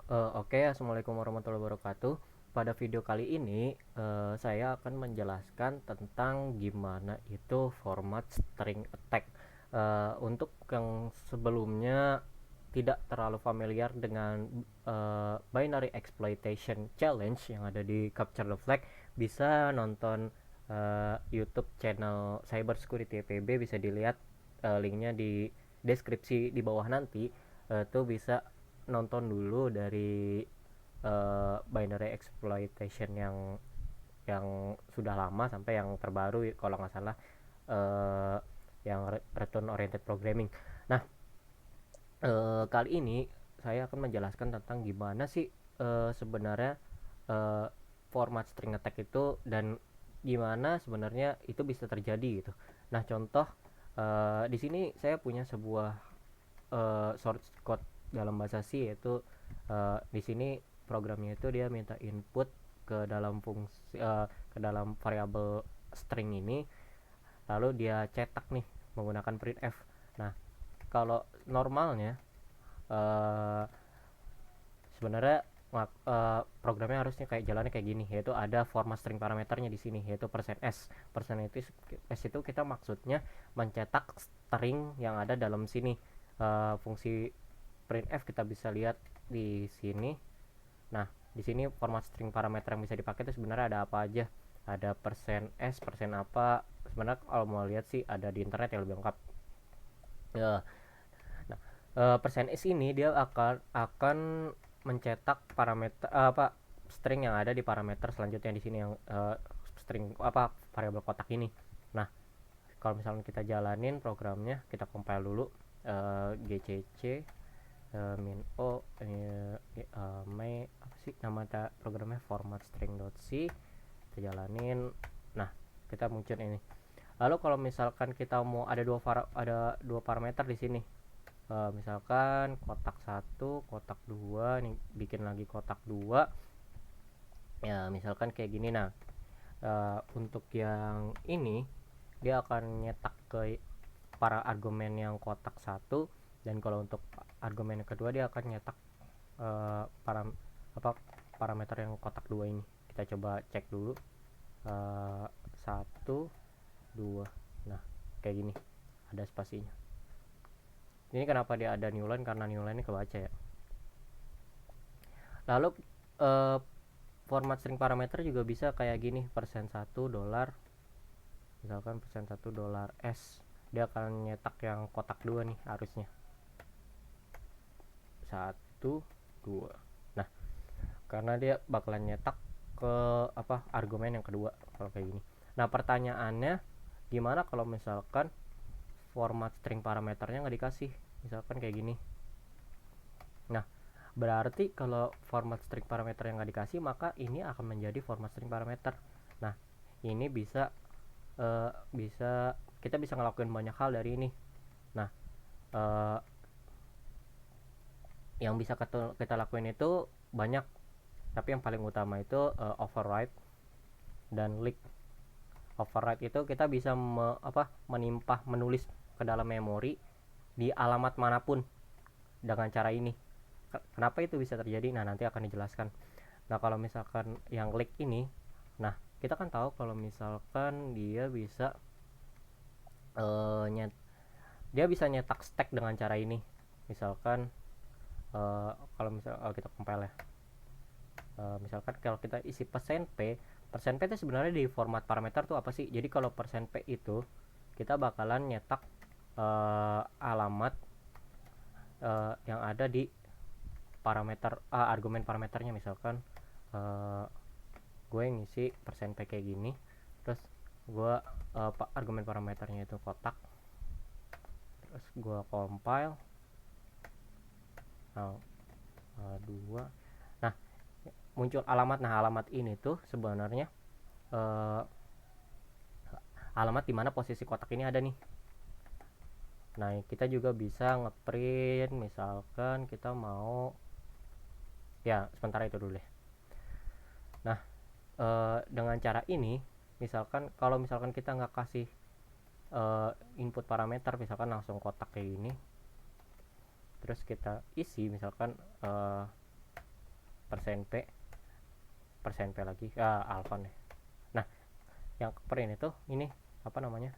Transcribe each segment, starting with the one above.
Oke, Assalamualaikum warahmatullahi wabarakatuh. Pada video kali ini, saya akan menjelaskan tentang gimana itu format string attack. Untuk yang sebelumnya tidak terlalu familiar dengan binary exploitation challenge yang ada di Capture the Flag, bisa nonton YouTube channel Cyber Security PB, bisa dilihat linknya di deskripsi di bawah nanti. Tuh bisa nonton dulu dari binary exploitation yang sudah lama sampai yang terbaru kalau nggak salah, uh, yang return oriented programming. Nah, kali ini saya akan menjelaskan tentang gimana sih sebenarnya uh, format string attack itu, dan gimana sebenarnya itu bisa terjadi gitu. Nah, contoh di sini saya punya sebuah source code dalam bahasa C, yaitu di sini programnya itu dia minta input ke dalam fungsi ke dalam variabel string ini, lalu dia cetak nih menggunakan printf. Nah, kalau normalnya uh, sebenarnya programnya harusnya kayak jalannya kayak gini, yaitu ada format string parameternya di sini, yaitu %s. %s itu kita maksudnya mencetak string yang ada dalam sini. Fungsi printf kita bisa lihat di sini. Nah, di sini format string parameter yang bisa dipakai itu sebenarnya ada apa aja. Ada %s, persen apa. Sebenarnya kalau mau lihat sih ada di internet yang lebih lengkap. Ya, nah, %s ini dia akan mencetak parameter apa string yang ada di parameter selanjutnya di sini, yang string apa variabel kotak ini. Nah, kalau misalnya kita jalanin programnya, kita compile dulu, gcc min o may apa sih nama programnya, format string.c, kita jalanin. Nah, kita muncul ini. Lalu kalau misalkan kita mau ada dua parameter di sini, misalkan kotak satu, kotak dua, nih bikin lagi kotak dua, ya misalkan kayak gini. Nah, untuk yang ini dia akan nyetak ke para argumen yang kotak satu, dan kalau untuk argumen yang kedua dia akan nyetak para apa parameter yang kotak dua ini. Kita coba cek dulu, satu, dua. Nah, kayak gini, ada spasinya. Ini kenapa dia ada new line, karena new line ini kebaca ya. Lalu eh, format string parameter juga bisa kayak gini, %1 $, misalkan %1 $s, dia akan nyetak yang kotak dua nih harusnya, satu, dua. Nah, karena dia bakalan nyetak ke apa argumen yang kedua kalau kayak gini. Nah, pertanyaannya, gimana kalau misalkan format string parameternya nggak dikasih, misalkan kayak gini. Nah, berarti kalau format string parameter yang nggak dikasih, maka ini akan menjadi format string parameter. Nah, ini bisa kita bisa ngelakuin banyak hal dari ini. Nah, uh, yang bisa kita lakuin itu banyak, tapi yang paling utama itu override dan leak. Override itu kita bisa menulis ke dalam memori di alamat manapun dengan cara ini. Kenapa itu bisa terjadi? Nah, nanti akan dijelaskan. Nah, kalau misalkan yang leak ini, nah kita kan tahu kalau misalkan uh, nyet, dia bisa nyetak stack dengan cara ini. Misalkan kalau kita compile ya, misalkan kalau kita isi persen p itu sebenarnya di format parameter tuh apa sih? Jadi kalau persen p itu kita bakalan nyetak alamat yang ada di parameter argumen parameternya. Misalkan uh, gue ngisi %p kayak gini, terus gue argumen parameternya itu kotak, terus gue compile. Nah, dua. Nah, muncul alamat. Nah, alamat ini tuh sebenarnya uh, alamat dimana posisi kotak ini ada nih. Nah, kita juga bisa ngeprint, misalkan kita mau, ya sementara itu dulu deh. Nah, dengan cara ini, misalkan kalau misalkan kita nggak kasih input parameter, misalkan langsung kotak kayak gini, terus kita isi misalkan %p lagi alpha nih. Nah, yang per ini tuh ini apa namanya,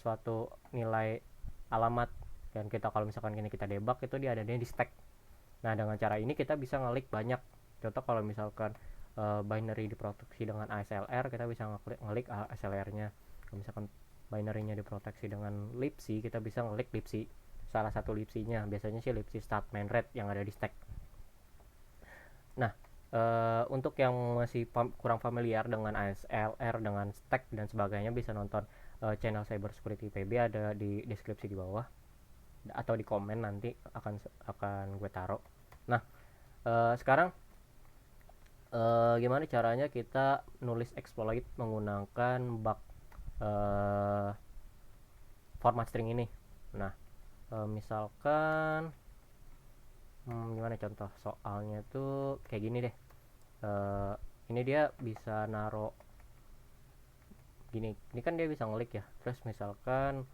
suatu nilai alamat, dan kita kalau misalkan ini kita debug itu dia adanya di stack. Nah, dengan cara ini kita bisa ngelik banyak. Contoh kalau misalkan binary diproteksi dengan ASLR, kita bisa ngelik ASLR-nya. Kalau misalkan binary-nya diproteksi dengan libc, kita bisa ngelik libc, salah satu libc-nya. Biasanya sih libc start main red yang ada di stack. Nah, untuk yang masih kurang familiar dengan ASLR, dengan stack dan sebagainya, bisa nonton channel Cybersecurity PB, ada di deskripsi di bawah atau di komen, nanti akan gue taruh. Nah, sekarang gimana caranya kita nulis exploit menggunakan bug format string ini. Nah, misalkan gimana contoh soalnya tuh kayak gini deh. Ini dia bisa naro gini, ini kan dia bisa ngelik ya. Terus misalkan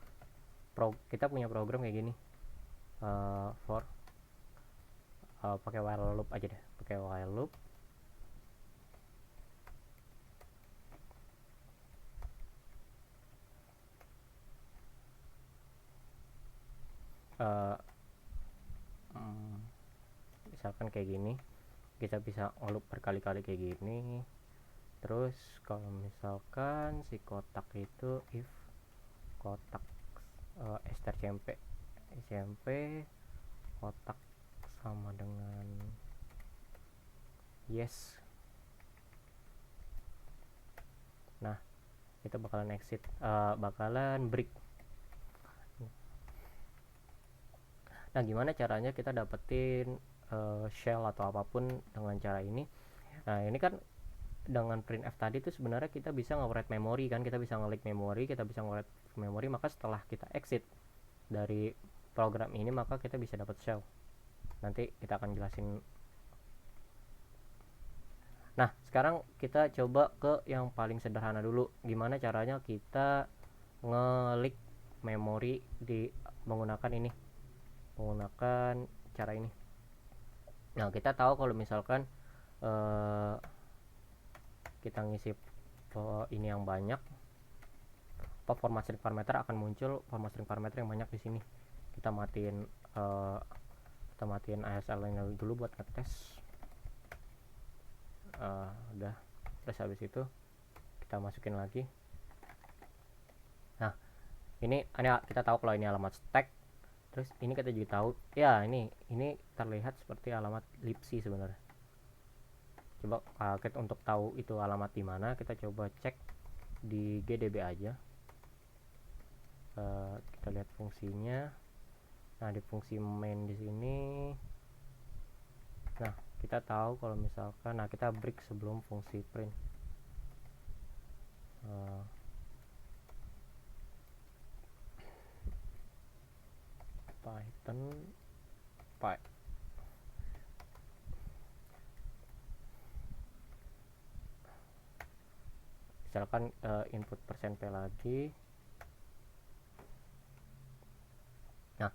kita punya program kayak gini, for pakai while loop aja deh, pakai while loop. Misalkan kayak gini, kita bisa ngeloop berkali-kali kayak gini. Terus kalau misalkan si kotak itu if kotak strcmp kotak sama dengan yes, nah itu bakalan exit, bakalan break. Nah, gimana caranya kita dapetin shell atau apapun dengan cara ini? Nah, ini kan dengan printf tadi tuh sebenarnya kita bisa nge-write memori kan, kita bisa nge-leak memori, kita bisa nge-write memori, maka setelah kita exit dari program ini maka kita bisa dapat shell. Nanti kita akan jelasin. Nah, sekarang kita coba ke yang paling sederhana dulu, gimana caranya kita nge-leak memori menggunakan ini, menggunakan cara ini. Nah, kita tahu kalau misalkan kita ngisi ini yang banyak, format string parameter akan muncul format string parameter yang banyak di sini. Kita matiin ASL-nya dulu buat ngetes. Udah. Terus habis itu kita masukin lagi. Nah, ini kita tahu kalau ini alamat stack. Terus ini kita juga tahu ya, ini terlihat seperti alamat libc sebenarnya. Coba kita untuk tahu itu alamat di mana, kita coba cek di gdb aja. Kita lihat fungsinya. Nah, di fungsi main di sini, nah kita tahu kalau misalkan, nah kita break sebelum fungsi print. Python misalkan input %p lagi. Nah,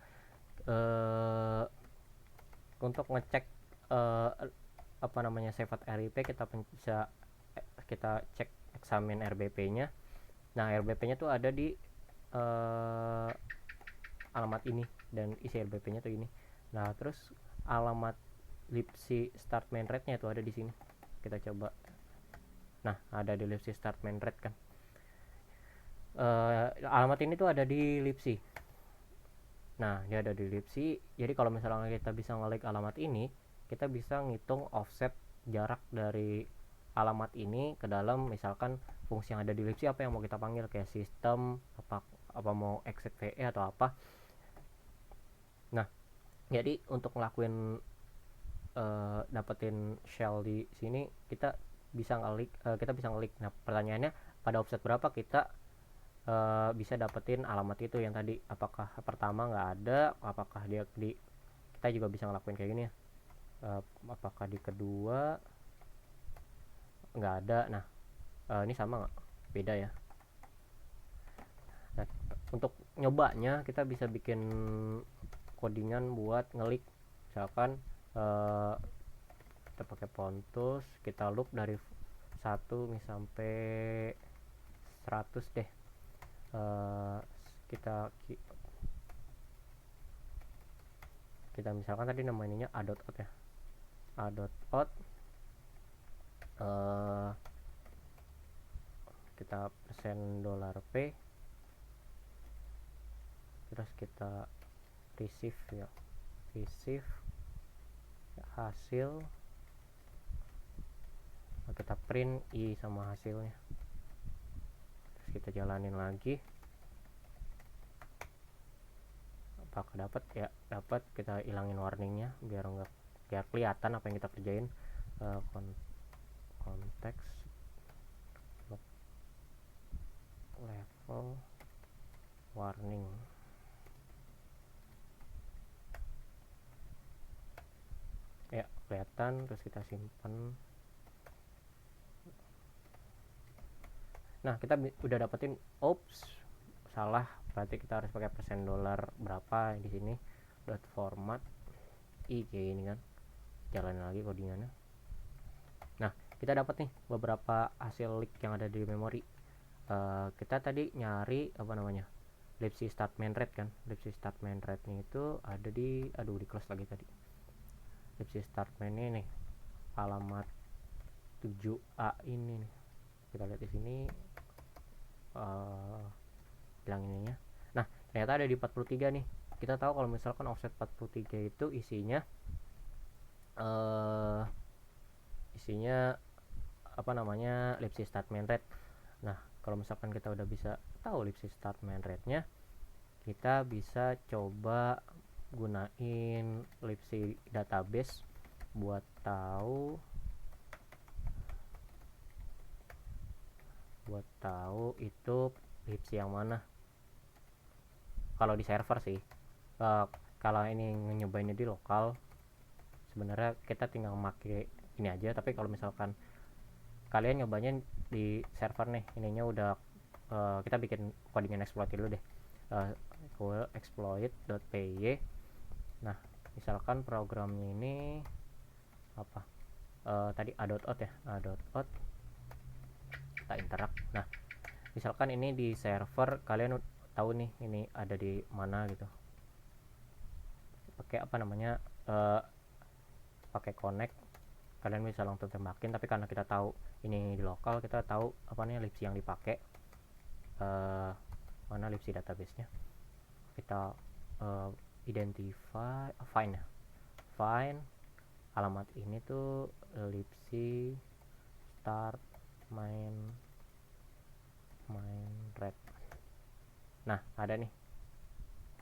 untuk ngecek apa namanya save at RIP, kita bisa kita cek eksamen RBP-nya. Nah, RBP-nya tuh ada di alamat ini, dan isi RBP-nya tuh ini. Nah, terus alamat libc start main red-nya tuh ada di sini. Kita coba. Nah, ada di libc start main red kan. Alamat ini tuh ada di libc. Nah, dia ada di libc. Jadi kalau misalnya kita bisa nge-leak alamat ini, kita bisa ngitung offset jarak dari alamat ini ke dalam misalkan fungsi yang ada di libc apa yang mau kita panggil, kayak sistem apa mau exit VE atau apa. Nah, jadi untuk ngelakuin dapetin shell di sini, kita bisa ngelik. Nah, pertanyaannya pada offset berapa kita bisa dapetin alamat itu yang tadi? Apakah pertama nggak ada, apakah dia kita juga bisa ngelakuin kayak gini ya, apakah di kedua nggak ada. Nah, ini sama nggak, beda ya. Nah, untuk nyobanya kita bisa bikin codingan buat ngelik. Misalkan kita pakai font tools, kita loop dari 1 sampai 100 deh. Kita misalkan tadi nama ininya a.out ya, a.out. Kita persen $p, terus kita receive ya, hasil, kita print i sama hasilnya, terus kita jalanin lagi. Apakah dapat? Ya dapat. Kita hilangin warningnya biar kelihatan apa yang kita kerjain. Konteks level warning. Ya kelihatan. Terus kita simpan. Nah, kita udah dapetin. Oops, salah, berarti kita harus pakai persen dolar berapa di sini. Dot format i kayak ini kan, jalanin lagi codingannya. Nah, kita dapat nih beberapa hasil leak yang ada di memori. Kita tadi nyari apa namanya, libc start main rate kan. Libc start main rate nya itu ada di di close lagi tadi. Libc start main ini nih, alamat 7A ini nih. Kita lihat di sini, bilang ininya. Nah, ternyata ada di 43 nih. Kita tahu kalau misalkan offset 43 itu isinya apa namanya, libc start main rate. Nah, kalau misalkan kita udah bisa tahu libc start main rate nya, kita bisa coba gunain libc database buat tahu itu libc yang mana. Kalau di server sih, kalau ini nyobainnya di lokal, sebenarnya kita tinggal pakai ini aja. Tapi kalau misalkan kalian nyobanya di server nih, ininya udah kita bikin codingan exploit dulu deh. Exploit.py. Nah, misalkan programnya ini apa, tadi a.out ya, a.out, kita interact. Nah, misalkan ini di server, kalian tahu nih ini ada di mana gitu, pakai apa namanya, pakai connect, kalian bisa langsung tembakin. Tapi karena kita tahu ini di lokal, kita tahu apa nih libc yang dipakai, mana libc database nya. Kita identify, find alamat ini tuh libc start main rate. Nah, ada nih,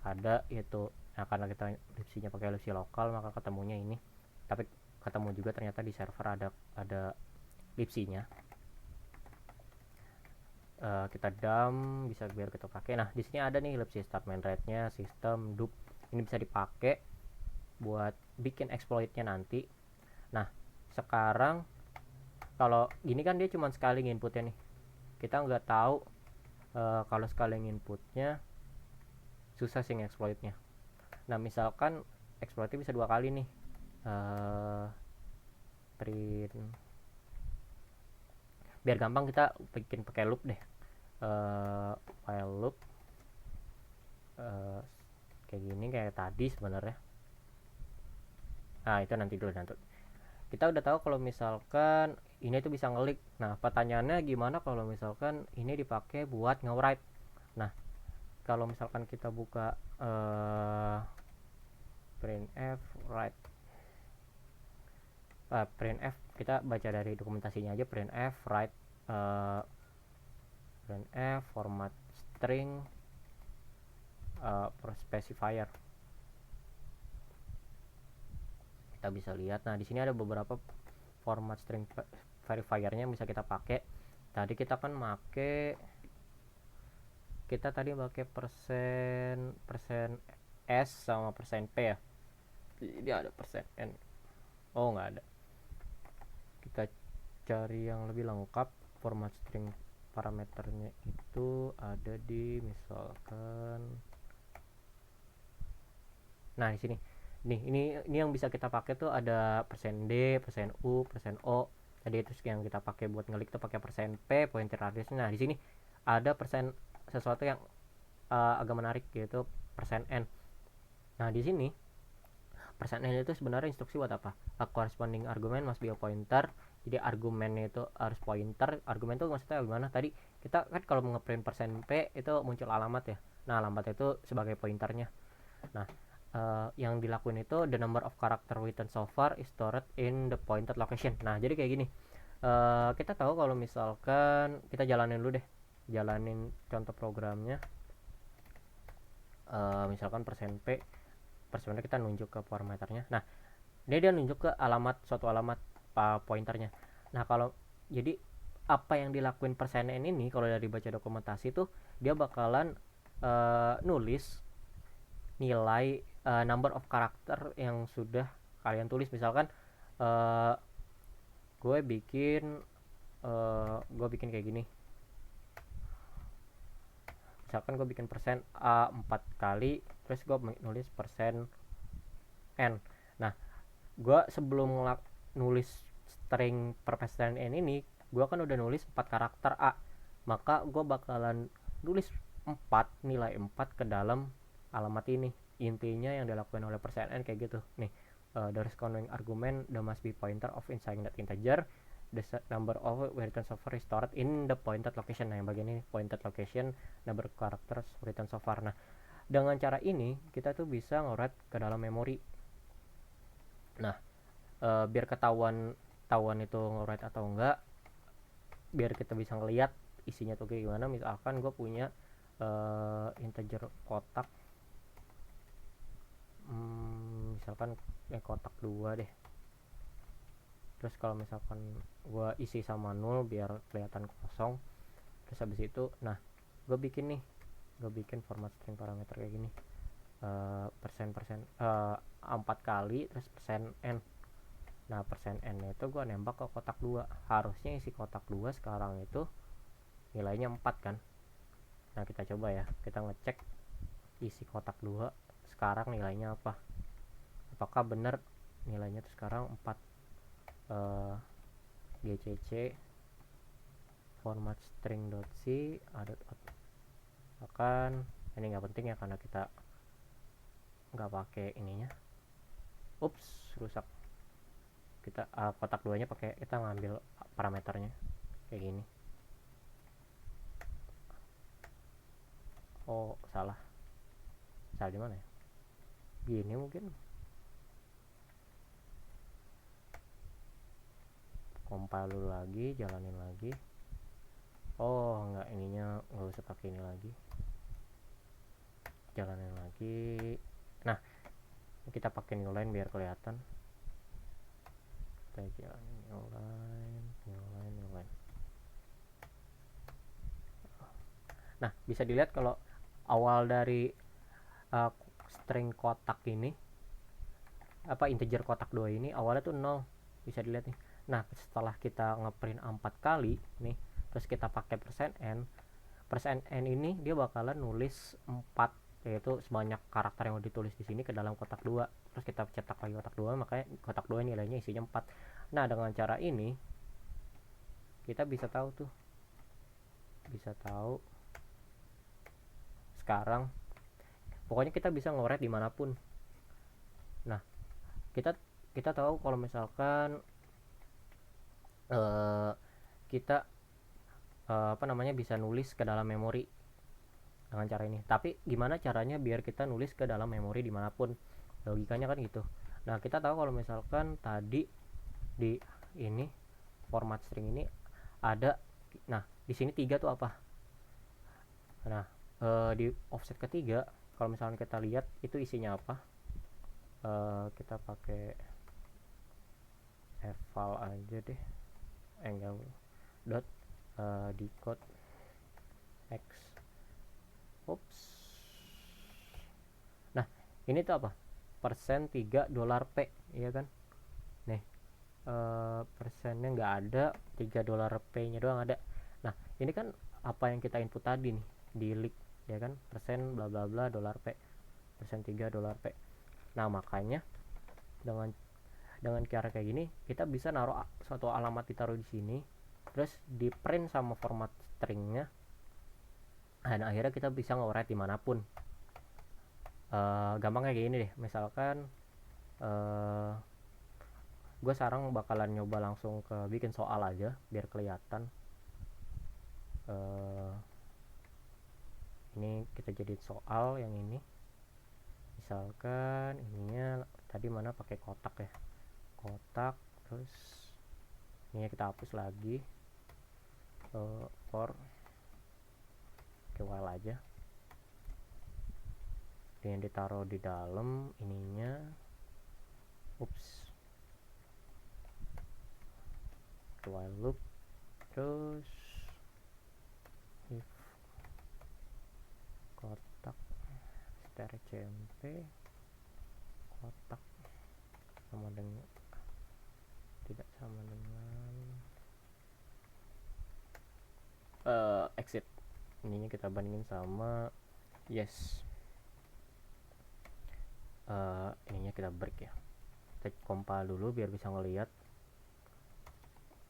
ada itu. Nah, karena kita libc-nya pakai libc lokal, maka ketemunya ini. Tapi ketemu juga ternyata di server ada libc-nya. Kita dump, bisa biar kita pakai. Nah, di sini ada nih libc start main rate-nya, system dup. Ini bisa dipakai buat bikin exploit-nya nanti. Nah, sekarang kalau gini kan dia cuma sekali inputnya nih. Kita nggak tahu kalau sekali inputnya susah sih exploit-nya. Nah, misalkan exploit-nya bisa 2 kali nih. Print, biar gampang kita bikin pakai loop deh. While loop kayak gini, kayak tadi sebenarnya. Nah, itu nanti dulu. Kita udah tahu kalau misalkan ini tuh bisa ngelik. Nah, pertanyaannya gimana kalau misalkan ini dipakai buat nge-write. Nah, kalau misalkan kita buka printf write, printf, kita baca dari dokumentasinya aja. Printf write, printf format string specifier. Kita bisa lihat. Nah, di sini ada beberapa format string verifiernya yang bisa kita pakai. Tadi kita kan pakai persen s sama persen p ya. Jadi ada persen n. Oh, nggak ada. Kita cari yang lebih lengkap. Format string parameternya itu ada di misalkan, nah di sini ini yang bisa kita pakai tuh ada persen D, persen U, persen O. Tadi itu yang kita pakai buat ngelik tuh pakai persen P, pointer radius. Nah di sini ada persen sesuatu yang agak menarik, yaitu persen N. Nah di sini persen N itu sebenarnya instruksi buat apa? A corresponding argument must be a pointer. Jadi argumennya itu harus pointer. Argumen itu maksudnya gimana? Tadi kita kan kalau ngeprint persen P itu muncul alamat ya. Nah alamat itu sebagai pointernya. Nah yang dilakuin itu the number of character written so far is stored in the pointed location. Nah jadi kayak gini, kita tahu kalau misalkan kita jalanin dulu deh, jalanin contoh programnya. Misalkan persen P, persennya kita nunjuk ke parameternya. Nah dia nunjuk ke alamat, suatu alamat pointernya. Nah kalau jadi apa yang dilakuin persen N ini kalau dari baca dokumentasi tuh dia bakalan nulis nilai number of character yang sudah kalian tulis. Misalkan gue bikin kayak gini, misalkan gue bikin persen A 4 kali, terus gue nulis persen N. Nah gue sebelum nulis string per persen N ini, gue kan udah nulis 4 karakter A, maka gue bakalan nulis 4, nilai 4 ke dalam alamat ini. Intinya yang dilakukan oleh persen N kayak gitu nih. The corresponding argument the must be pointer of inside that integer, the number of written so far is stored in the pointed location. Nah yang bagian ini pointed location, number of characters written so far. Nah dengan cara ini kita tuh bisa nge-write ke dalam memori. Nah biar ketahuan itu nge-write atau enggak, biar kita bisa ngelihat isinya tuh kayak gimana. Misalkan gue punya integer kotak, misalkan kotak 2 deh. Terus kalau misalkan gue isi sama 0 biar kelihatan kosong. Terus habis itu nah gue bikin format string parameter kayak gini, persen 4 kali terus persen N. Nah persen N itu gue nembak ke kotak 2. Harusnya isi kotak 2 sekarang itu nilainya 4 kan. Nah kita coba ya, kita ngecek isi kotak 2 sekarang nilainya apa, apakah benar nilainya tuh sekarang 4. gcc format string.c akan ini nggak penting ya karena kita nggak pakai ininya. Ups, rusak. Kita kotak 2 nya pakai, kita ngambil parameternya kayak gini. Oh salah di mana ya, gini mungkin. Compile dulu lagi, jalanin lagi. Oh enggak, ininya nggak usah pakai ini lagi, jalanin lagi. Nah kita pakai new line biar kelihatan. Kita jalanin new line. Nah bisa dilihat kalau awal dari string kotak ini, integer kotak 2 ini awalnya tuh 0, bisa dilihat nih. Nah setelah kita ngeprint 4 kali nih, terus kita pakai persen N ini dia bakalan nulis 4, yaitu sebanyak karakter yang udah ditulis di sini ke dalam kotak 2. Terus kita cetak lagi kotak 2, makanya kotak 2 nilainya isinya 4. Nah dengan cara ini kita bisa tahu sekarang, pokoknya kita bisa nge-write dimanapun. Nah kita tahu kalau misalkan kita bisa nulis ke dalam memori dengan cara ini. Tapi gimana caranya biar kita nulis ke dalam memori dimanapun? Logikanya kan gitu. Nah kita tahu kalau misalkan tadi di ini format string ini ada, nah di sini 3 tuh apa? Nah di offset ketiga kalau misalkan kita lihat itu isinya apa, kita pakai eval aja deh, enggak dot decode x. Ups. Nah ini tuh apa, persen 3 dolar P, iya kan? Nih persennya nggak ada, 3 dolar P nya doang ada. Nah ini kan apa yang kita input tadi nih di leak, ya kan, persen bla bla bla dolar P, persen 3 dolar P. Nah makanya dengan cara kayak gini kita bisa naruh suatu alamat, ditaruh di sini, terus di print sama format stringnya, dan akhirnya kita bisa nge-write dimanapun. Gampangnya kayak gini deh, misalkan gue sekarang bakalan nyoba langsung ke bikin soal aja biar kelihatan. Ini kita jadi soal yang ini, misalkan ininya tadi mana pakai kotak ya, kotak, terus ini kita hapus lagi, for ke while aja, yang ditaruh di dalam ininya, while loop, terus if kotak strcmp kotak sama dengan tidak sama dengan exit, ininya kita bandingin sama yes. Ininya kita break ya, kita compile dulu biar bisa ngelihat.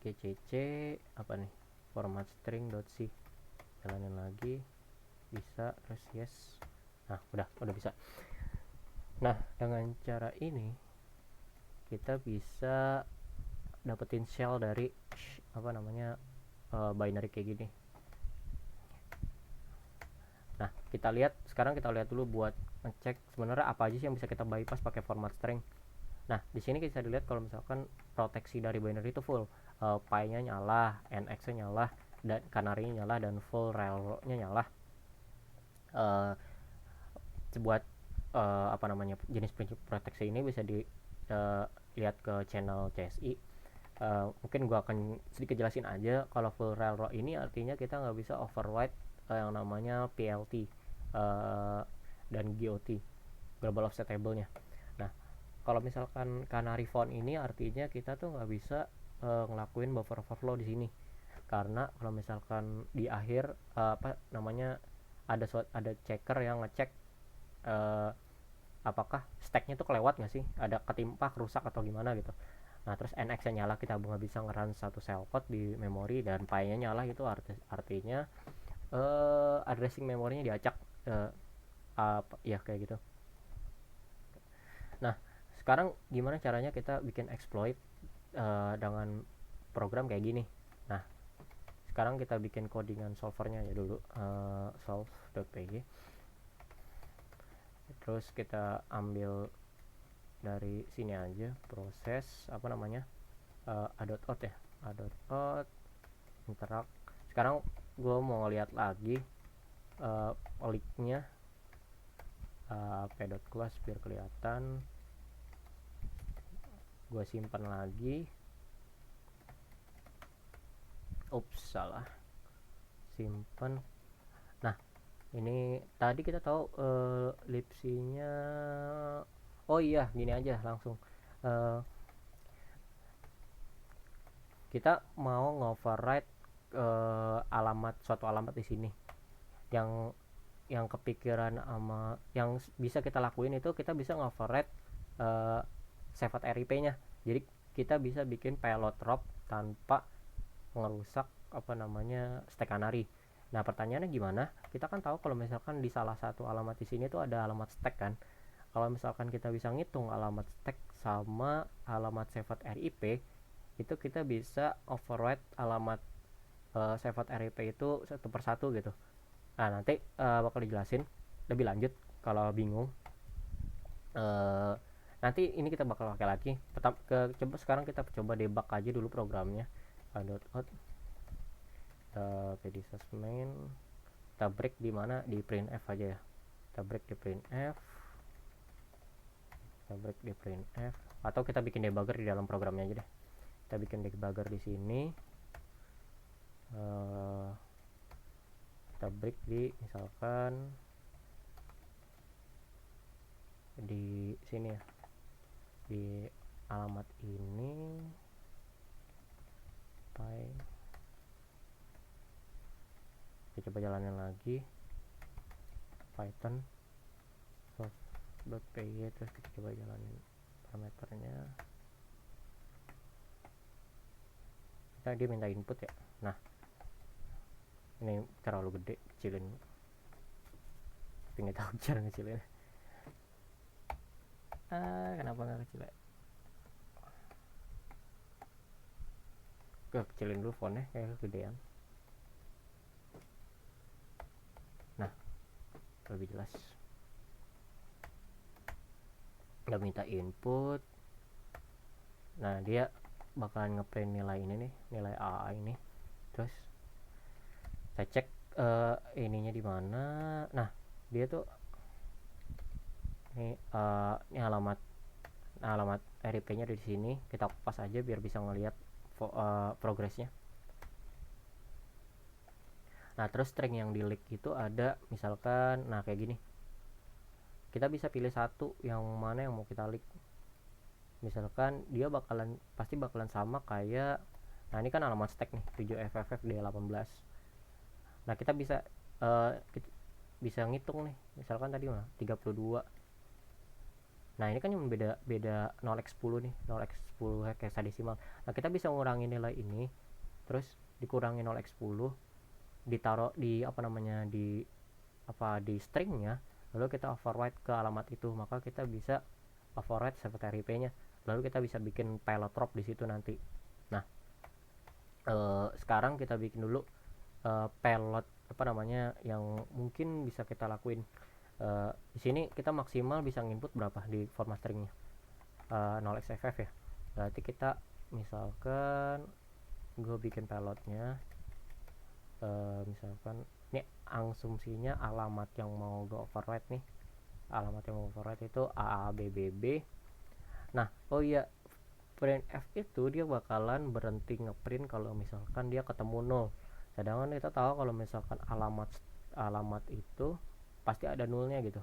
gcc apa nih, format string.c, jalanin lagi, bisa, terus yes. Nah udah bisa. Nah dengan cara ini kita bisa dapetin shell dari apa namanya binary kayak gini. Nah sekarang kita lihat dulu buat ngecek sebenarnya apa aja sih yang bisa kita bypass pakai format string. Nah di sini bisa dilihat kalau misalkan proteksi dari binary itu full, pi-nya nyala, nx-nya nyala, dan canary-nya nyala, dan full railroad-nya nyala. Buat apa namanya jenis prinsip proteksi ini bisa dilihat ke channel CSI. Mungkin gua akan sedikit jelasin aja. Kalau full railroad ini artinya kita nggak bisa override yang namanya PLT dan GOT, global offset table-nya. Nah kalau misalkan canary font ini artinya kita tuh nggak bisa ngelakuin buffer overflow di sini, karena kalau misalkan di akhir apa namanya ada checker yang ngecek apakah stacknya tuh kelewat nggak sih, ada ketimpa, rusak atau gimana gitu. Nah terus nx nya nyala, kita nggak bisa ngeran satu cell code di memori, dan pi nya nyala, itu artinya addressing memorinya diacak, ya kayak gitu. Nah sekarang gimana caranya kita bikin exploit dengan program kayak gini. Nah sekarang kita bikin codingan solvernya ya dulu, solve.py, terus kita ambil dari sini aja proses apa namanya a.out ya, a.out interact. Sekarang gue mau ngeliat lagi linknya, p.class biar kelihatan. Gue simpan lagi, salah, simpan. Nah ini tadi kita tahu libc-nya. Oh iya, gini aja langsung, kita mau ngoverride suatu alamat di sini. Yang kepikiran sama yang bisa kita lakuin itu kita bisa ngoverride save RIP-nya. Jadi kita bisa bikin payload drop tanpa ngerusak apa namanya stack canary. Nah pertanyaannya gimana? Kita kan tahu kalau misalkan di salah satu alamat di sini tuh ada alamat stack kan. Kalau misalkan kita bisa ngitung alamat stack sama alamat save RIP, itu kita bisa override alamat save RIP itu satu persatu gitu. Nah nanti bakal dijelasin lebih lanjut kalau bingung. Nanti ini kita bakal pakai lagi. Coba sekarang kita coba debug aja dulu programnya. .out main, kita break di mana, di printf aja ya. Kita break di printf, atau kita bikin debugger di dalam programnya aja deh. Kita bikin debugger di sini, kita break di misalkan di sini ya, di alamat ini kita coba jalanin lagi python source.py, terus kita coba jalanin parameternya. Nah, dia minta input ya. Nah, ini terlalu gede, kecilin. Tapi nggak tahu cara ngecilin. Kenapa nggak kecil ya? Kecilin dulu fontnya, kayak kegedean. Nah, lebih jelas. Udah minta input. Nah, dia bakalan ngeprint nilai ini nih, nilai AA ini. Terus saya cek ininya di mana. Nah, dia tuh ini alamat RIP-nya di sini. Kita pas aja biar bisa ngelihat progresnya. Nah, terus string yang di leak itu ada misalkan, nah kayak gini. Kita bisa pilih satu yang mana yang mau kita leak. Misalkan dia pasti bakalan sama kayak, nah ini kan alamat stack nih 7FFFD18. Nah, kita bisa ngitung nih, misalkan tadi mah 32. Nah, ini kan cuma beda 0x10 nih, 0x10 hexadesimal. Nah, kita bisa ngurangi nilai ini, terus dikurangi 0x10, ditaruh di di stringnya, lalu kita override ke alamat itu, maka kita bisa override server RIP-nya, lalu kita bisa bikin payload drop di situ nanti. Nah, sekarang kita bikin dulu payload yang mungkin bisa kita lakuin. Di sini kita maksimal bisa nginput berapa di format stringnya, 0xFF ya. Berarti kita misalkan gue bikin payloadnya, misalkan ini asumsinya alamat yang mau gue override nih, alamat yang mau override itu AABBB. Nah, oh iya, printf itu dia bakalan berhenti ngeprint kalau misalkan dia ketemu 0. Sedangkan kita tahu kalau misalkan alamat itu pasti ada nolnya gitu.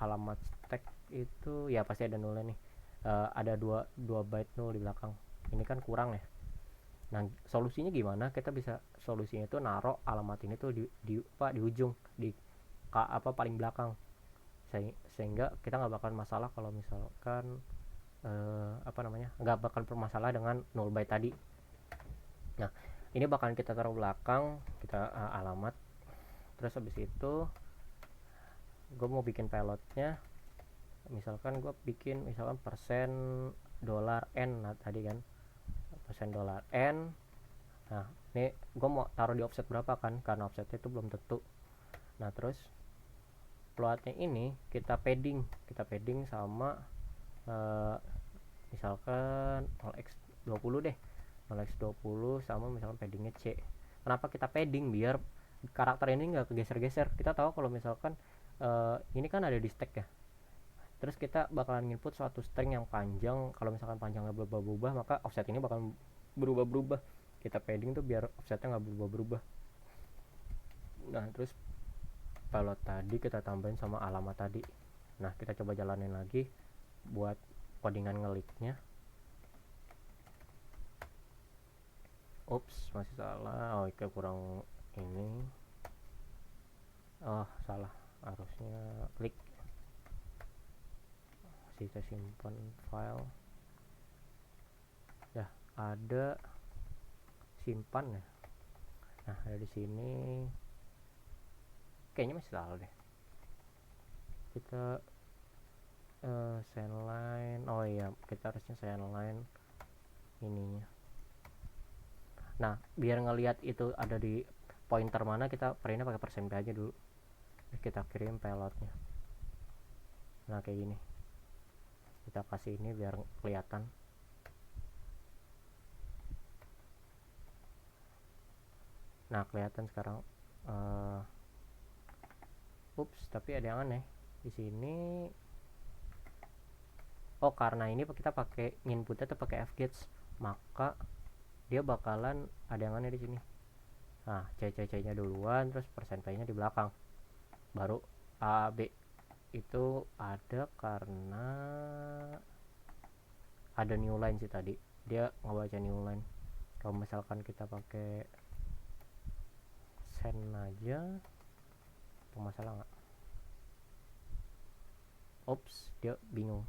Alamat stack itu ya pasti ada nolnya nih. Ada 2 byte nol di belakang. Ini kan kurang ya. Nah, solusinya gimana? Kita bisa solusinya itu naruh alamat ini tuh di ujung, di paling belakang. Sehingga kita nggak bakal masalah kalau misalkan nggak bakal bermasalah dengan 0 byte tadi. Nah, ini bakalan kita taruh belakang, kita alamat. Terus habis itu gue mau bikin payloadnya, misalkan gue bikin persen $n. Nah, tadi kan persen $n. Nah, ini gue mau taruh di offset berapa kan, karena offsetnya itu belum tentu. Nah, terus floatnya ini kita padding sama misalkan 0x20 deh, 0x20 sama misalkan paddingnya C. Kenapa kita padding? Biar karakter ini nggak kegeser-geser. Kita tahu kalau misalkan ini kan ada di stack ya, terus kita bakalan input suatu string yang panjang. Kalau misalkan panjangnya berubah-ubah, maka offset ini bakal berubah-berubah. Kita padding tuh biar offsetnya nggak berubah-berubah. Nah, terus payload tadi kita tambahin sama alamat tadi. Nah, kita coba jalanin lagi buat codingan ngeliknya. Ups, masih salah. Oh, itu kurang ini. Oh, salah, harusnya klik. Kita simpan file ya, ada simpan ya. Nah, ada di sini kayaknya masih salah deh. Kita send line, oh iya, kita harusnya send line ininya. Nah, biar ngelihat itu ada di pointer mana, kita printnya pakai %p aja dulu. Kita kirim payloadnya. Nah, kayak gini. Kita kasih ini biar kelihatan. Nah, kelihatan sekarang. Ups, tapi ada yang aneh di sini. Oh, karena ini kita pakai inputnya tuh pakai fgets, maka dia bakalan ada yang aneh di sini. Nah, C-nya duluan, terus %p-nya di belakang. Baru A, B itu ada karena ada new line sih tadi. Dia ngebaca new line. Kalau misalkan kita pakai send aja, apa masalah nggak? Ops, dia bingung.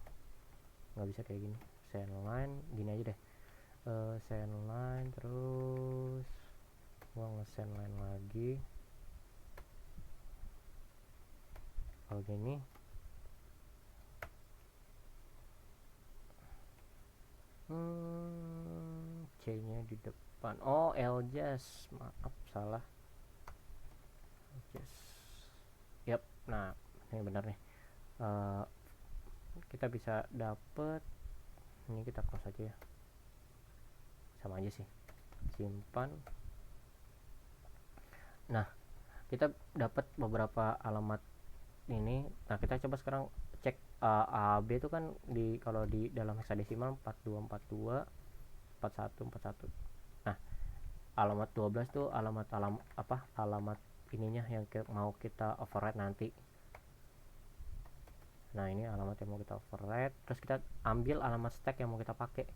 nggak bisa kayak gini. Send line gini aja deh, send line, terus gua nge-send line lagi kalau gini. C nya di depan. Oh, LJS, maaf salah. LJS, yap. Nah ini benar nih. Kita bisa dapet ini, kita close aja ya, sama aja sih, simpan. Nah kita dapat beberapa alamat ini. Nah kita coba sekarang cek AB itu kan di, kalau di dalam heksadesimal 4242 4141. Nah alamat 12 tuh alamat alamat ininya yang mau kita override nanti. Nah ini alamat yang mau kita override, terus kita ambil alamat stack yang mau kita pakai.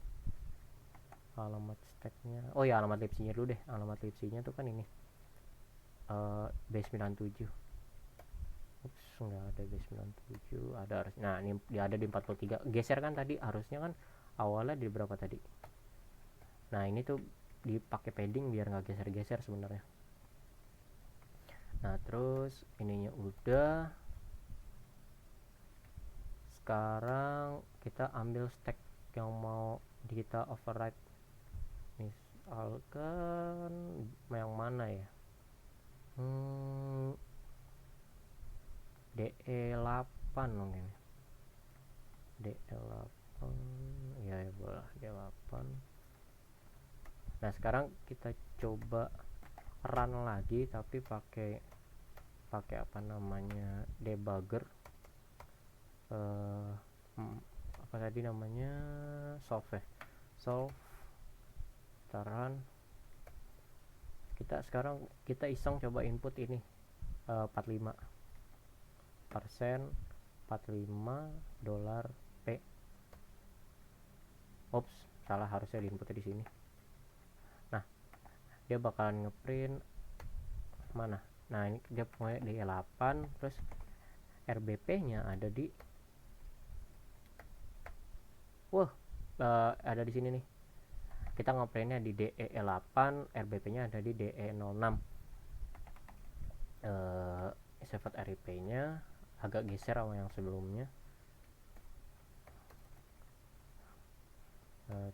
Alamat stacknya, oh ya alamat libc-nya dulu deh. Alamat libc-nya tuh kan ini B97. Ups, nggak ada B97, ada harus. Nah ini dia ada di 43. Geser kan tadi, harusnya kan awalnya di berapa tadi. Nah ini tuh dipakai padding biar nggak geser-geser sebenarnya. Nah terus ininya udah. Sekarang kita ambil stack yang mau kita override. Misalkan yang mana ya, DE8 mungkin. DE8 ya, boleh DE8. Nah sekarang kita coba run lagi tapi pakai apa namanya, debugger. Apa tadi namanya, solve taran. Kita sekarang kita iseng coba input ini 45% 45 dolar P. Ops, salah, harusnya diinputnya di sini. Nah dia bakalan ngeprint mana. Nah ini dia punya di 8, terus RBP nya ada di ada di sini nih. Kita ngeprintnya di DE8, RBP nya ada di DE06. Save RIP nya agak geser sama yang sebelumnya.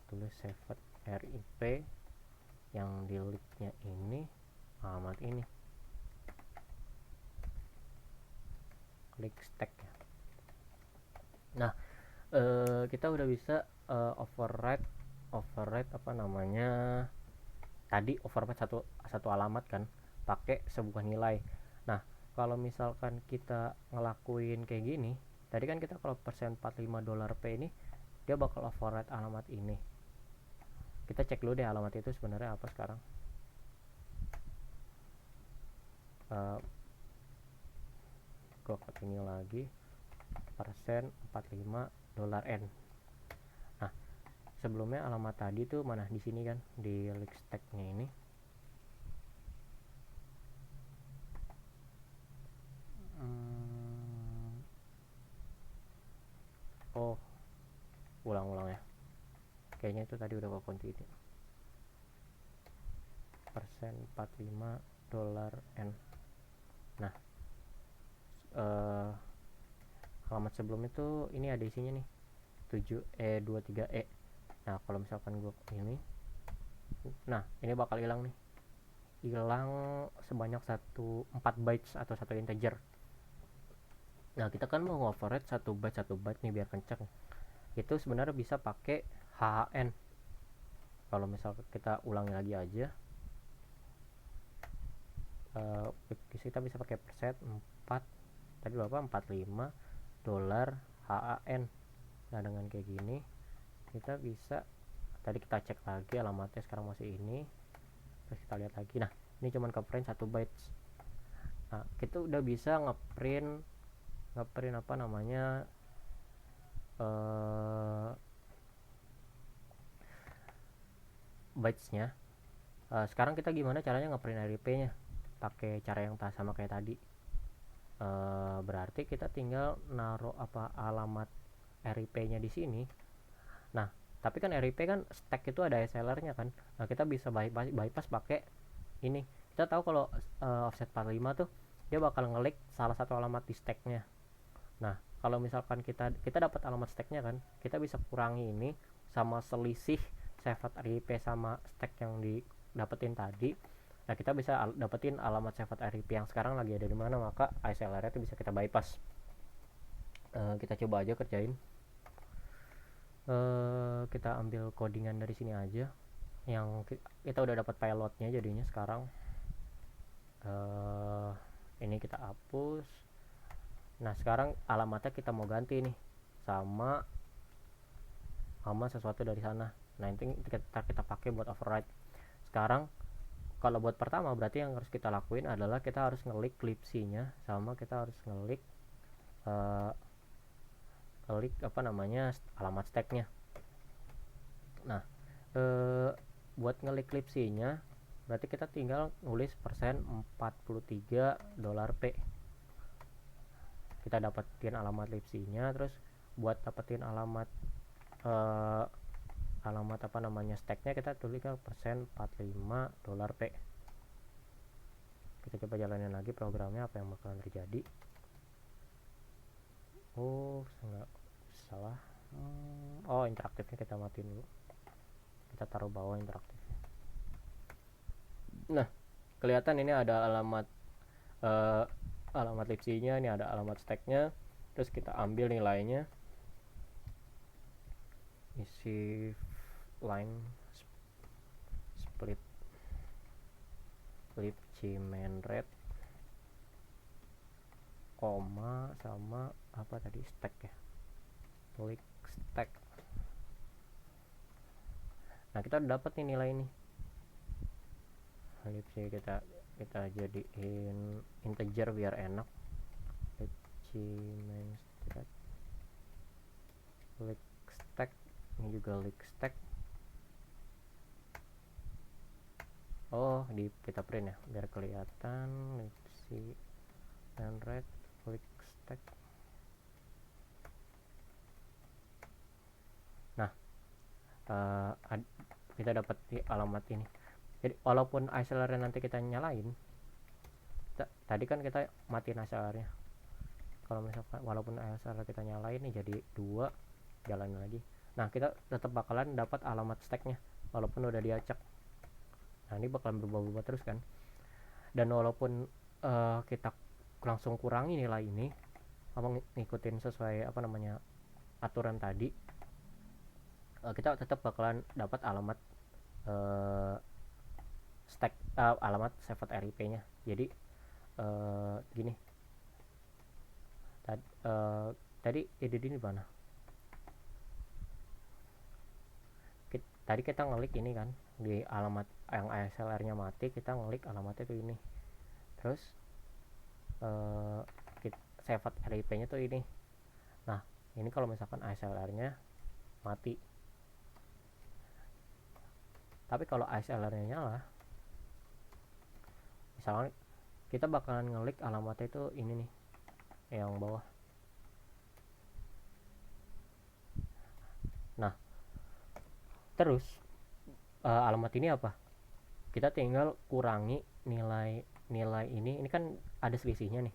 Tulis save RIP yang di link-nya ini, alamat ini, klik stack ya. Nah kita udah bisa override apa namanya tadi, override satu alamat kan pakai sebuah nilai. Nah kalau misalkan kita ngelakuin kayak gini tadi kan, kita kalau persen 45 dolar P ini dia bakal override alamat ini. Kita cek dulu deh alamat itu sebenarnya apa sekarang. Gue ini lagi persen 45 dolar N. Nah sebelumnya alamat tadi tuh mana, di sini kan, di link stack-nya ini. Oh, ulang-ulang ya, kayaknya itu tadi udah gue continue. Persen 45 dolar N. Nah alamat sebelum itu ini ada isinya nih 7E23E. Nah kalau misalkan gue ini, nah ini bakal hilang nih, hilang sebanyak 4 bytes atau 1 integer. Nah kita kan mau override 1 byte nih biar kenceng. Itu sebenarnya bisa pakai HHN. Kalau misal kita ulangi lagi aja, kita bisa pakai persen 4 tadi berapa, 45 dolar HAN. Nah dengan kayak gini kita bisa, tadi kita cek lagi alamatnya sekarang masih ini, terus kita lihat lagi. Nah ini cuman ke print 1 bytes. Nah kita udah bisa ngeprint apa namanya, bytesnya. Sekarang kita gimana caranya ngeprint RIP nya, pakai cara yang sama kayak tadi. Berarti kita tinggal naruh apa alamat RIP nya di sini, Nah, tapi kan RIP kan stack itu ada SLR-nya kan. Nah, kita bisa bypass pakai ini. Kita tahu kalau offset 45 tuh dia bakal ngelik salah satu alamat di stacknya. Nah, kalau misalkan kita dapat alamat stacknya kan, kita bisa kurangi ini sama selisih sefat RIP sama stack yang didapetin tadi. Nah, kita bisa dapetin alamat sefat RIP yang sekarang lagi ada di mana, maka ASLR itu bisa kita bypass. Kita coba aja kerjain. Kita ambil codingan dari sini aja. Yang kita udah dapat pilotnya jadinya sekarang. Ini kita hapus. Nah, sekarang alamatnya kita mau ganti nih sama sesuatu dari sana. Nah, ini kita pakai buat override. Sekarang kalau buat pertama berarti yang harus kita lakuin adalah kita harus ngelik libc-nya sama kita harus ngelik alamat stacknya. Nah, buat ngelik libc-nya berarti kita tinggal nulis persen 43 $p. Kita dapetin alamat libc-nya, terus buat dapetin alamat stacknya kita tuliskan persen 45 $p. Kita coba jalanin lagi programnya, apa yang bakalan terjadi. Enggak salah. Interaktifnya kita matiin dulu, kita taruh bawah interaktifnya. Nah, kelihatan ini ada alamat libc-nya, ini ada alamat stacknya. Terus kita ambil nilainya, isi line split libc main red koma sama apa tadi, stack ya, klik stack. Nah, kita udah dapat nih nilai ini. libc kita jadiin integer biar enak. libc main stack klik stack, ini juga klik stack. Kita print ya biar kelihatan. libc main red klik stack. Nah, kita dapat di alamat ini. Jadi walaupun ASLR nanti kita nyalain, tadi kan kita matiin ASLR-nya. Kalau misalkan walaupun ASLR kita nyalain nih jadi 2, jalan lagi. Nah, kita tetap bakalan dapat alamat stacknya walaupun udah diacak. Nah, ini bakalan berubah-ubah terus kan. Dan walaupun kita langsung kurangi nilai ini, ngikutin sesuai aturan tadi, kita tetap bakalan dapat alamat stack alamat sefat RIP-nya. Jadi gini. Tadi ini mana? Tadi kita ngelik ini kan di alamat yang ASLR-nya mati, kita ngelik alamatnya tuh ini. Terus sefat RIP-nya tuh ini. Nah, ini kalau misalkan ASLR-nya mati. Tapi kalau ASLR-nya nyala, misalnya kita bakalan ngelik alamatnya itu ini nih, yang bawah. Nah, terus alamat ini apa? Kita tinggal kurangi nilai ini kan ada selisihnya nih.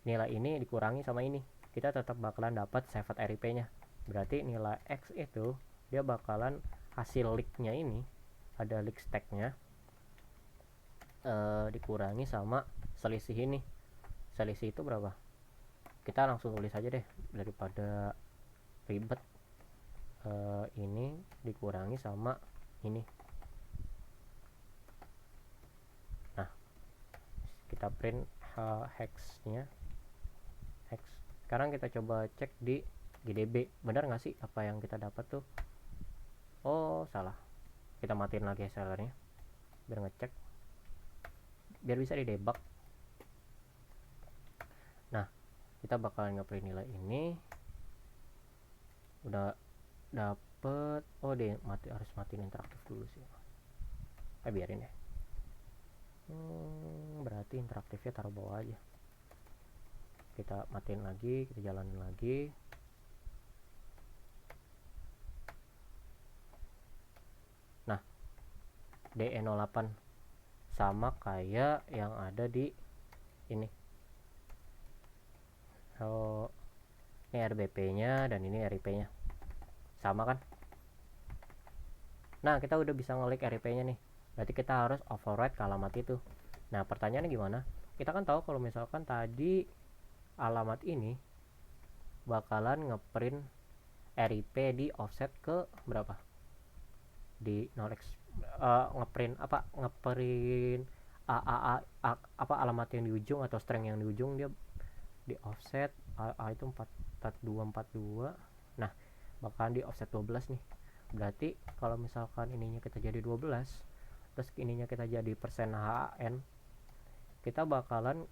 Nilai ini dikurangi sama ini, kita tetap bakalan dapat sefat RIP-nya. Berarti nilai X itu dia bakalan hasil leak-nya ini, ada leak stack-nya dikurangi sama selisih ini. Selisih itu berapa? Kita langsung tulis aja deh daripada ribet. Ini dikurangi sama ini. Nah, kita print hex-nya. Sekarang kita coba cek di GDB, benar nggak sih apa yang kita dapat tuh? Salah. Kita matiin lagi SLR-nya biar ngecek, biar bisa di debug. Nah, kita bakalan ngeprint nilai ini. Udah dapet. Harus matiin interaktif dulu sih. Biarin ya. Berarti interaktifnya taruh bawah aja. Kita matiin lagi, kita jalanin lagi. DE08, sama kayak yang ada di ini. Oh, ini RBP nya dan ini RIP nya sama kan. Nah, kita udah bisa ngelik RIP nya nih, berarti kita harus override ke alamat itu. Nah, pertanyaannya gimana? Kita kan tahu kalau misalkan tadi alamat ini bakalan ngeprint RIP di offset ke berapa, di 0x, ngeprint apa alamat yang di ujung atau string yang di ujung, dia di offset itu 4242. Nah, bakalan di offset 12 nih. Berarti kalau misalkan ininya kita jadi 12, terus ininya kita jadi persen %HAN, kita bakalan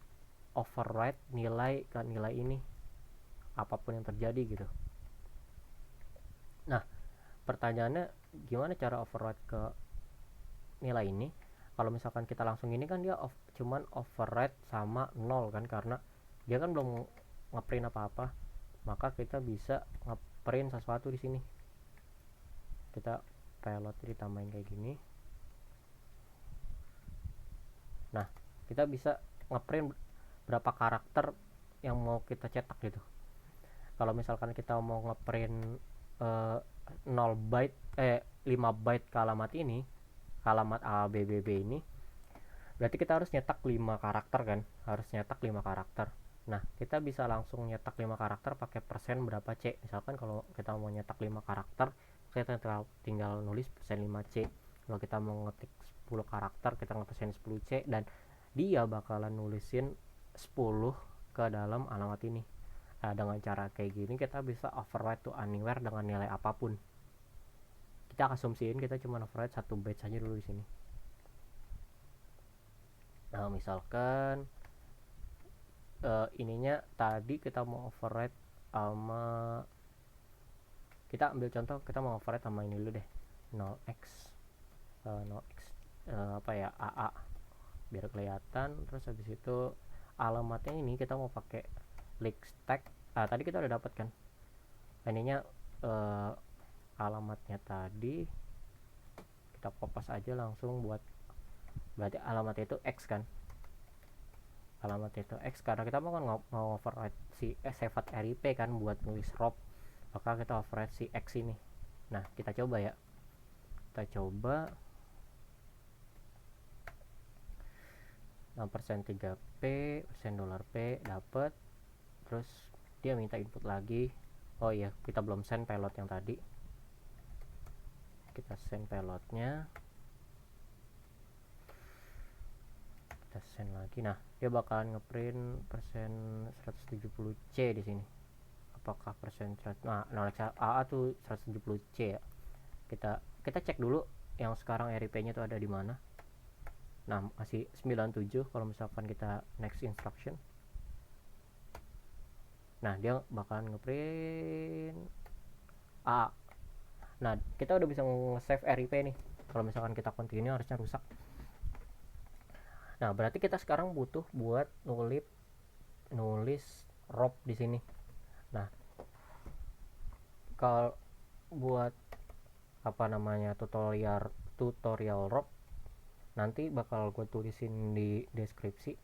override nilai ke nilai ini apapun yang terjadi gitu. Nah, pertanyaannya gimana cara override ke nilai ini? Kalau misalkan kita langsung ini kan dia cuman override sama 0 kan, karena dia kan belum ngeprint apa-apa. Maka kita bisa ngeprint sesuatu di sini. Kita payload ditambahin kayak gini. Nah, kita bisa ngeprint berapa karakter yang mau kita cetak gitu. Kalau misalkan kita mau ngeprint 0 byte 5 byte ke alamat ini, ke alamat ABBB ini, berarti kita harus nyetak 5 karakter kan, harus nyetak 5 karakter. Nah, kita bisa langsung nyetak 5 karakter pakai persen berapa C. Misalkan kalau kita mau nyetak 5 karakter, kita tinggal nulis persen 5C. Kalau kita mau ngetik 10 karakter, kita ngepersen 10C, dan dia bakalan nulisin 10 ke dalam alamat ini. Nah, dengan cara kayak gini kita bisa override to anywhere dengan nilai apapun. Kita asumsiin kita cuma override 1 byte saja dulu di sini. Nah, misalkan ininya tadi kita mau override sama, kita ambil contoh kita mau override sama ini dulu deh, 0x apa ya, AA, biar kelihatan. Terus habis itu alamatnya ini kita mau pakai link stack. Tadi kita udah dapat kan ininya, alamatnya tadi kita kopas aja langsung buat, berarti alamatnya itu X kan, alamatnya itu X karena kita mau kan mau override si sefat RIP kan buat nulis ROP, maka kita override si X ini. Nah, kita coba ya, kita coba persen 3P persen $P dapat. Terus dia minta input lagi. Oh iya, kita belum send payload yang tadi, kita send payloadnya, kita send lagi. Nah, dia bakalan ngeprint persen 170C di sini. Apakah persen 100, nah 0x AA tuh 170C ya. Kita cek dulu yang sekarang RIP-nya tuh ada di mana. Nah, masih 97 kalau misalkan kita next instruction. Nah, dia bakalan ngeprint A. Nah, kita udah bisa nge-save RIP nih. Kalau misalkan kita continue harusnya rusak. Nah, berarti kita sekarang butuh buat nulis ROP di sini. Nah, kalau buat apa namanya tutorial ROP nanti bakal gue tulisin di deskripsi,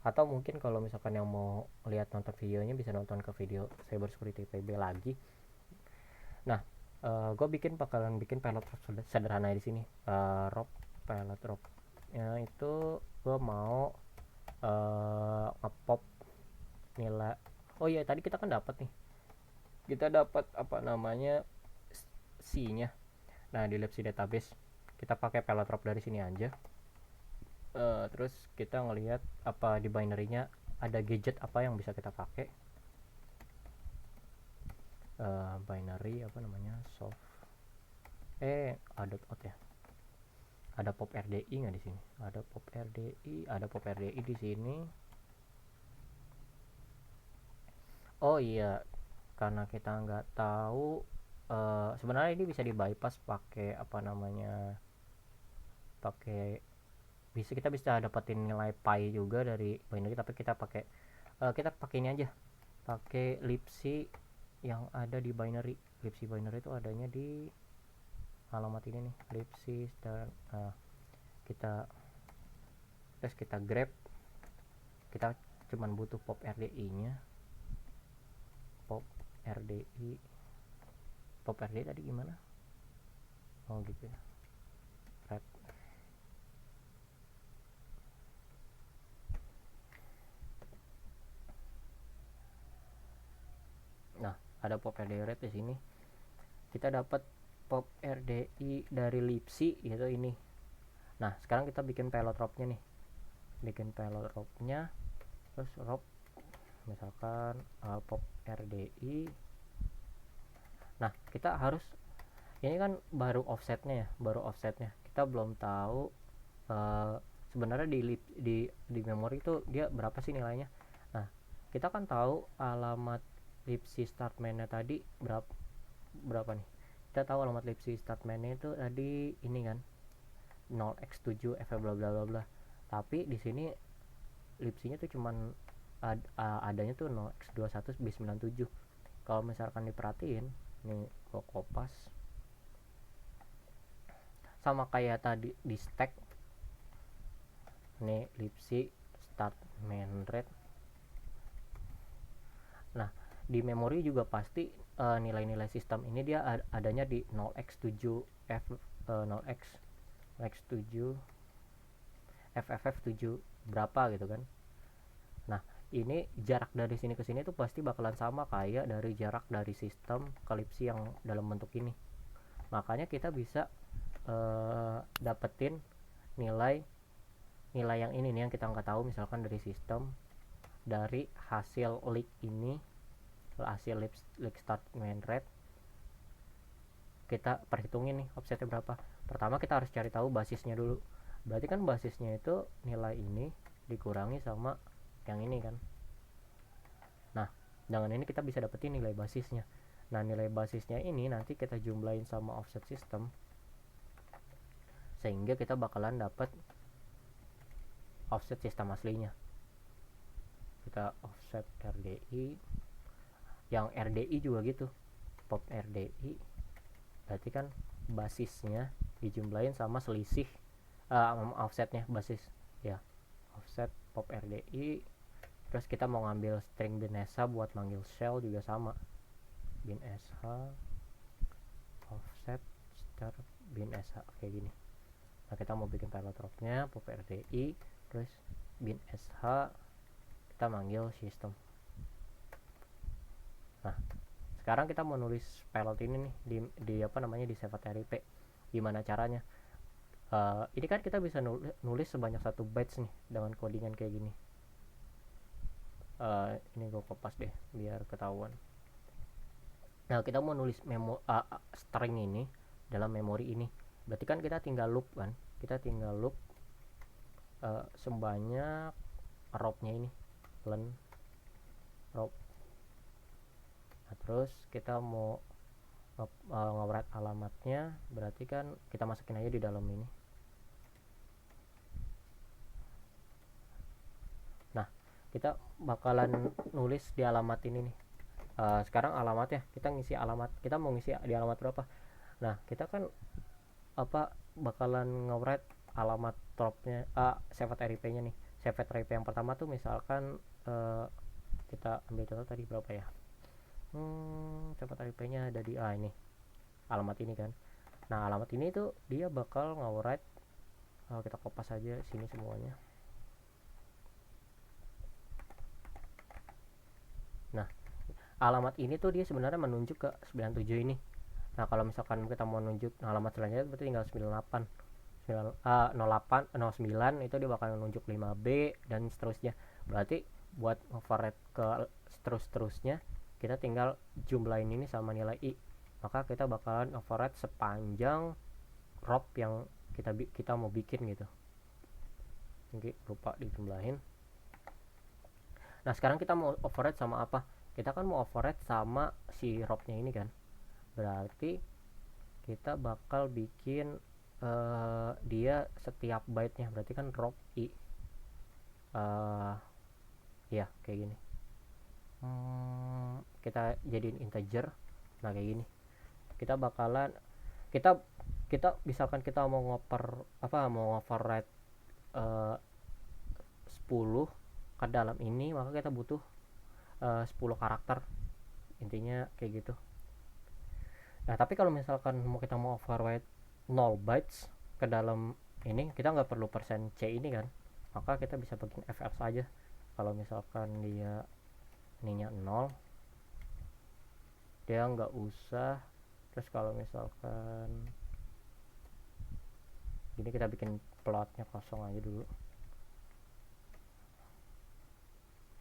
atau mungkin kalau misalkan yang mau lihat nonton videonya bisa nonton ke video Cybersecurity PB lagi. Nah, gue bakalan bikin payload sederhana di sini, ROP payload ROP ya, itu gue mau ngepop nilai. Oh iya, tadi kita kan dapat nih, kita dapat apa namanya C nya. Nah, di Libc database kita pakai payload ROP dari sini aja. Terus kita ngelihat apa di binary-nya ada gadget apa yang bisa kita pakai. Binary apa namanya, soft out ya, ada pop RDI nggak di sini? Ada pop RDI di sini. Oh iya, karena kita nggak tahu, sebenarnya ini bisa di bypass pakai apa namanya, kita bisa dapetin nilai pi juga dari binary, tapi kita pakai ini aja, pakai libc yang ada di binary. Libc binary itu adanya di alamat ini nih, libc dan kita grab. Kita cuman butuh pop RDI nya. Pop RDI tadi gimana? Oh gitu ya. Red. Nah, ada pop RDI red di sini. Kita dapat pop RDI dari libc yaitu ini. Nah, sekarang kita bikin payload robnya nih. Terus rob misalkan pop RDI. Nah, kita harus, ini kan baru offsetnya. Kita belum tahu sebenarnya di memori itu dia berapa sih nilainya. Nah, kita kan tahu alamat libc start mainnya tadi berapa nih. Kita tahu alamat libc start mainnya itu tadi ini kan 0x7 f bla bla bla bla. Tapi di sini libc-nya tuh cuman adanya tuh 0x21 b97. Kalau misalkan diperhatiin nih, gua kopas sama kayak tadi di stack nih, libc start main rate. Nah, di memori juga pasti nilai-nilai sistem ini dia adanya di 0x7 f 0x7 FFF7 berapa gitu kan. Nah, ini jarak dari sini ke sini tuh pasti bakalan sama kayak dari jarak dari sistem ke libc yang dalam bentuk ini. Makanya kita bisa dapetin nilai yang ini nih, yang kita nggak tahu misalkan dari sistem, dari hasil leak ini, hasil leak start main rate. Kita perhitungin nih offsetnya berapa. Pertama kita harus cari tahu basisnya dulu. Berarti kan basisnya itu nilai ini dikurangi sama yang ini kan. Nah, dengan ini kita bisa dapetin nilai basisnya. Nah, nilai basisnya ini nanti kita jumlahin sama offset system, sehingga kita bakalan dapat offset sistem aslinya. Kita offset RDI, yang RDI juga gitu, pop RDI, berarti kan basisnya dijumlahin sama selisih offsetnya basis ya, offset pop RDI. Terus kita mau ngambil string bin sh buat manggil shell juga sama, bin sh offset start bin sh kayak gini. Nah, kita mau bikin payload robnya pop RDI, terus bin sh kita manggil system. Nah, sekarang kita mau nulis payload ini nih di apa namanya, di cftrip. Gimana caranya? Ini kan kita bisa nulis sebanyak 1 bytes nih dengan codingan kayak gini. Ini gue kopas deh biar ketahuan. Nah, kita mau nulis string ini dalam memori ini. Berarti kan kita tinggal loop kan. Kita tinggal loop sebanyak robnya ini, len rob. Nah, terus kita mau nge-write alamatnya, berarti kan kita masukin aja di dalam ini. Nah, kita bakalan nulis di alamat ini nih. Sekarang alamatnya kita ngisi alamat, kita mau ngisi di alamat berapa. Nah, kita kan bakalan nge-write alamat dropnya, cftrip nya nih. Cftrip yang pertama tuh misalkan kita ambil contoh tadi berapa ya, cftrip nya ada di ini alamat ini kan. Nah, alamat ini tuh dia bakal nge-write, kita kopas aja sini semuanya. Nah, alamat ini tuh dia sebenarnya menunjuk ke 97 ini. Nah, kalau misalkan kita mau nunjuk alamat selanjutnya berarti tinggal 98 08 09 itu dia bakal menunjuk 5B dan seterusnya. Berarti buat override ke terusnya kita tinggal jumlahin ini sama nilai i. Maka kita bakalan override sepanjang rob yang kita mau bikin gitu. Oke, lupa dijumlahin. Nah, sekarang kita mau override sama apa? Kita kan mau override sama si robnya ini kan. Berarti kita bakal bikin dia setiap byte-nya, berarti kan rob i. Ya, kayak gini. Kita jadiin integer. Nah, kayak gini. Kita kita misalkan kita mau override 10 ke dalam ini, maka kita butuh 10 karakter, intinya kayak gitu. Nah tapi kalau misalkan kita mau override 0 bytes ke dalam ini, kita nggak perlu persen %c ini kan, maka kita bisa bikin fr saja. Kalau misalkan dia ininya 0, dia nggak usah. Terus kalau misalkan gini, kita bikin plotnya kosong aja dulu.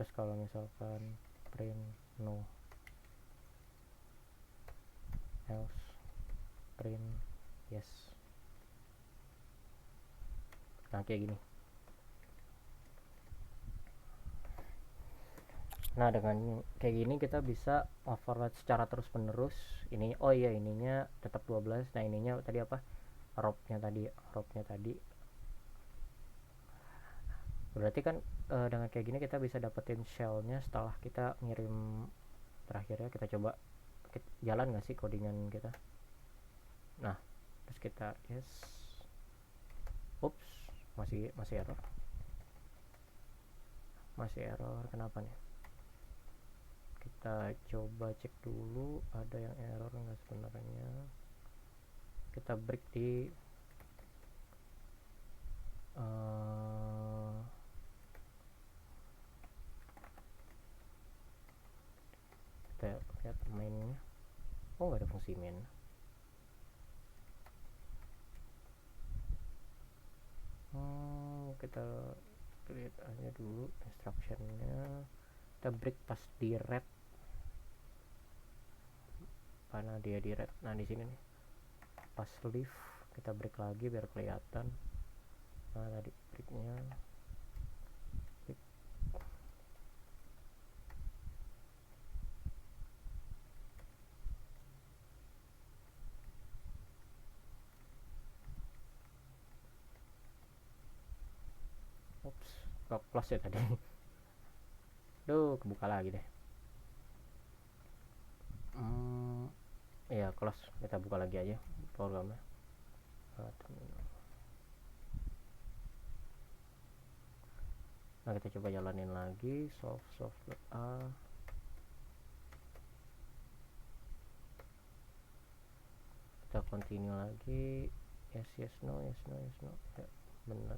Terus kalau misalkan print no else print yes. Nah kayak gini. Nah dengan kayak gini kita bisa override secara terus menerus. Ini oh iya, ininya tetap 12. Nah ininya tadi apa, robnya tadi berarti kan dengan kayak gini kita bisa dapetin shellnya setelah kita ngirim terakhirnya. Kita coba jalan nggak sih codingan kita. Nah terus kita yes. Ups, masih error. Kenapa nih? Kita coba cek dulu ada yang error nggak sebenarnya. Kita break di kita lihat mainnya. Oh nggak ada fungsi main. Kita lihat aja dulu instructionnya. Kita break pas di red. Mana dia di red? Nah di sini nih, pas leave kita break lagi biar kelihatan. Nah tadi breaknya break. Ups, ke close ya tadi. Duh, kebuka lagi deh. Iya close, kita buka lagi aja programnya. Nah kita coba jalanin lagi soft.a. Kita continue lagi. Yes no ya, bener.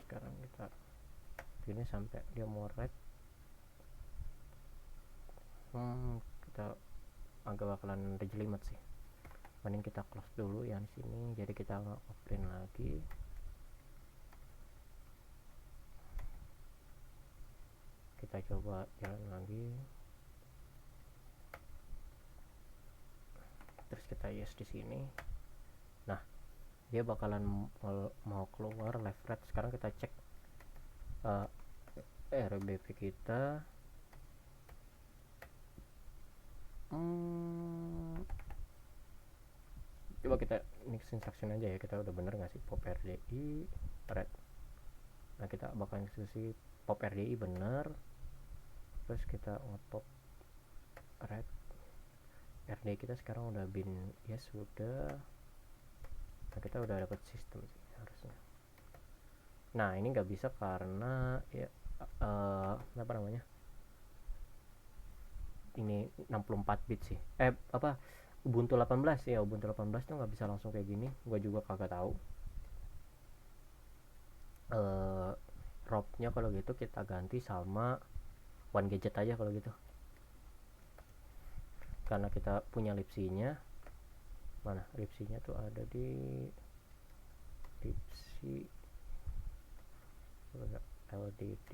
Sekarang kita ini sampai dia mau red. Kita agak bakalan rejelimet sih. Mending kita close dulu yang sini, jadi kita nggak open lagi. Kita coba jalan lagi. Terus kita yes di sini. Nah dia bakalan mau keluar left red. Sekarang kita cek RBP kita. Coba kita mix instruction aja ya, kita udah bener nggak sih pop RDI red. Nah kita bakal eksekusi pop RDI bener. Terus kita ngepop red. RDI kita sekarang udah bin yes sudah. Nah kita udah dapet sistem sih harusnya. Nah ini nggak bisa karena ya apa namanya, ini 64 bit sih. Ubuntu 18 ya, Ubuntu 18 tuh nggak bisa langsung kayak gini. Gue juga kagak tahu. ROP-nya kalau gitu kita ganti sama one gadget aja kalau gitu. Karena kita punya libc-nya. Mana libc-nya tuh ada di libc ldd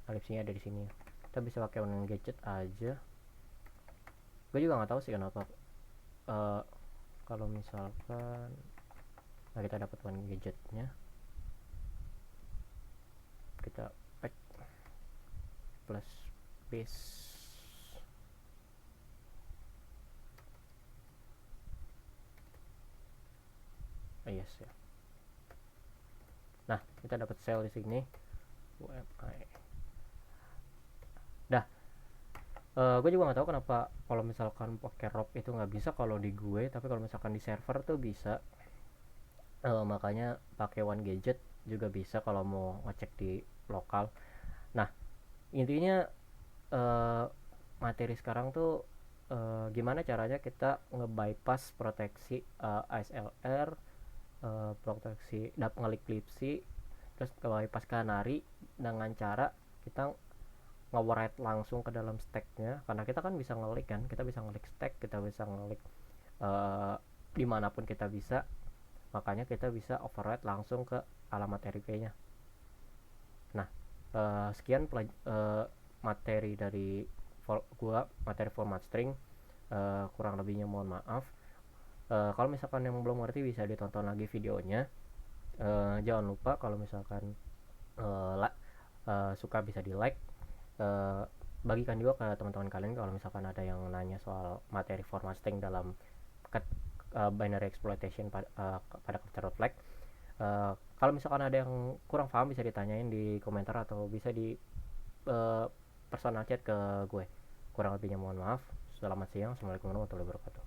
libc-nya ada di sini. Kita bisa pakai one gadget aja. Gue juga nggak tahu sih kenapa kalau misalkan kita dapat one gadgetnya, kita pack plus base. Yes ya. Nah kita dapat sel di sini UMI. Dah Gue juga nggak tahu kenapa kalau misalkan pakai ROP itu nggak bisa kalau di gue, tapi kalau misalkan di server tuh bisa. Makanya pakai one gadget juga bisa kalau mau ngecek di lokal. Nah, intinya eh, materi sekarang tuh gimana caranya kita nge-bypass proteksi ASLR, proteksi ngelik lipsi, terus nge-bypass canary dengan cara kita nge-write langsung ke dalam stacknya, karena kita kan bisa ngelik kan, kita bisa ngelik stack, kita bisa ngelik uh, dimanapun kita bisa, makanya kita bisa override langsung ke alamat RIP-nya. Nah, sekian materi dari gua, materi format string. Kurang lebihnya mohon maaf. Kalau misalkan yang belum ngerti bisa ditonton lagi videonya. Jangan lupa kalau misalkan uh, suka bisa di like. uh, Bagikan juga ke teman-teman kalian kalau misalkan ada yang nanya soal materi format string dalam binary exploitation pada capture flag. Kalau misalkan ada yang kurang paham bisa ditanyain di komentar atau bisa di personal chat ke gue. Kurang lebihnya mohon maaf. Selamat siang. Assalamualaikum warahmatullahi wabarakatuh.